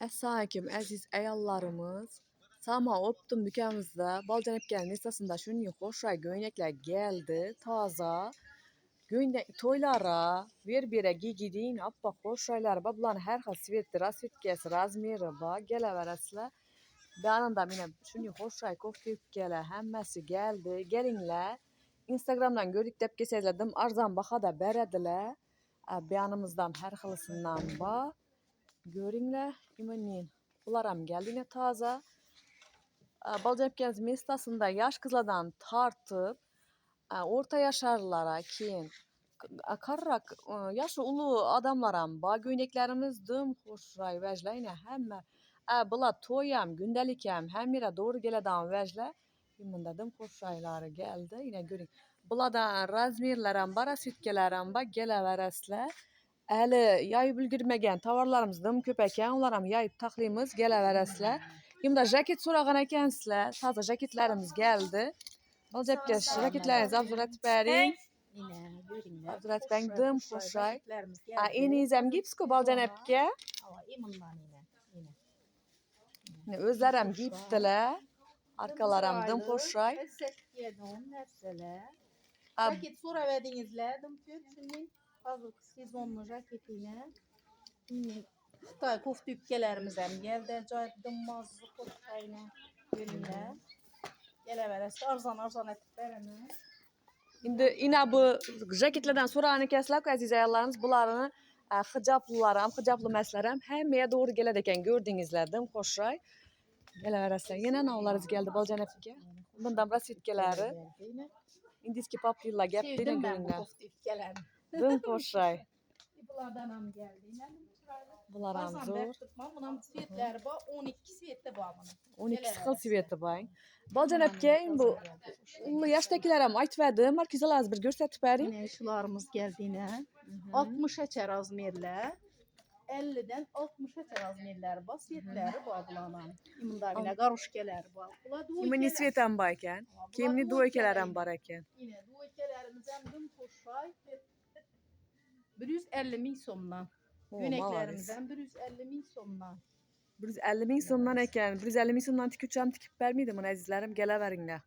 Assalamualaikum əziz əyallarımız. Sama optum dükanımızda Balcan Epkel'in esasında şunun hoşay göynekler geldi. Taza. Toylara bir giydiğin abba hoşaylar. Bablan her hal svetli rasvetkesi razmeri ba. Geleveresle. Beyanında yine şunun hoşay kofte gele hemmesi geldi. Gelinle. Instagram'dan gördük dep kesezledim. Arzan baka da berediler. Beyanımızdan her halısından ba. Görünle imanin. Bularam geldiğine taze. Balcapkeniz mestasında yaş kızlardan tartıp orta yaşarlara keyin karrak yaşı ulu adamlara ba göyneklerimiz dım hoşray veclayne hemme bula toyam gündelikem hem yere doğru geledan vecla imında dım hoşrayları geldi yine görün. Bula da razmirlerim bara sütkelerim ba geleveresle. Əli yayıb ülgürmegen tavarlarımız dım köpeken, onlaram yayıb taklıyımız geleveresle. Şimdi jaket sorağan ekensle, taza jaketlerimiz geldi. Olacak geç, jaketlerinizi abzur etberin. Yine görünler. Abzur etberin dım hoşay. En iyi iyizem gipsko balcan epke. Yine. Özlerem giptiler. Arkalarım dım hoşay. Jaket sonra verdiğinizle dım kötünün hazır sezonlu jaketine. Xitay kofta üpkelerimiz hem geldi. Dım mazlı hoşayla görünler. Geleveresi arzan etip veremez. Şimdi yine bu jaketlerden sorağını keslak aziz ayarlarımız bularını hıcaplı meslerim hemmeye doğru geledeken gördüğünüzlerdim hoşray. Geleveresler. Yine navlarız geldi balcan epke. Bundan rasitkeleri. İndiski paplıyla geptiğine Sevdim ben bu görünler. kofta üpkelerini. Dım hoşray. Bulardan ham geldi. Bularım zor. Bunun svetleri var. 12 sveti var bunun. 12 sıkıl sveti bayın. Balcan epke bu ulu yaştakilerim aytverdim. Markizel az bir görsetip verin. Yine şularımız geldiğine 60 eçer azmerler. 50'den 60 eçer azmerler var. Svetleri var bulanın. Bunda yine garuşkeler var. Kimini svetem bayken. Kimini duoykelerim bareken. Yine duoykelerimiz hem dım hoşay. 150 bin somdan. Güneklerimizden 150 bin somdan. 150 bin somdan eken. 150 bin somdan tiküçem tikip vermiydim onu azizlerim. Geleverinle.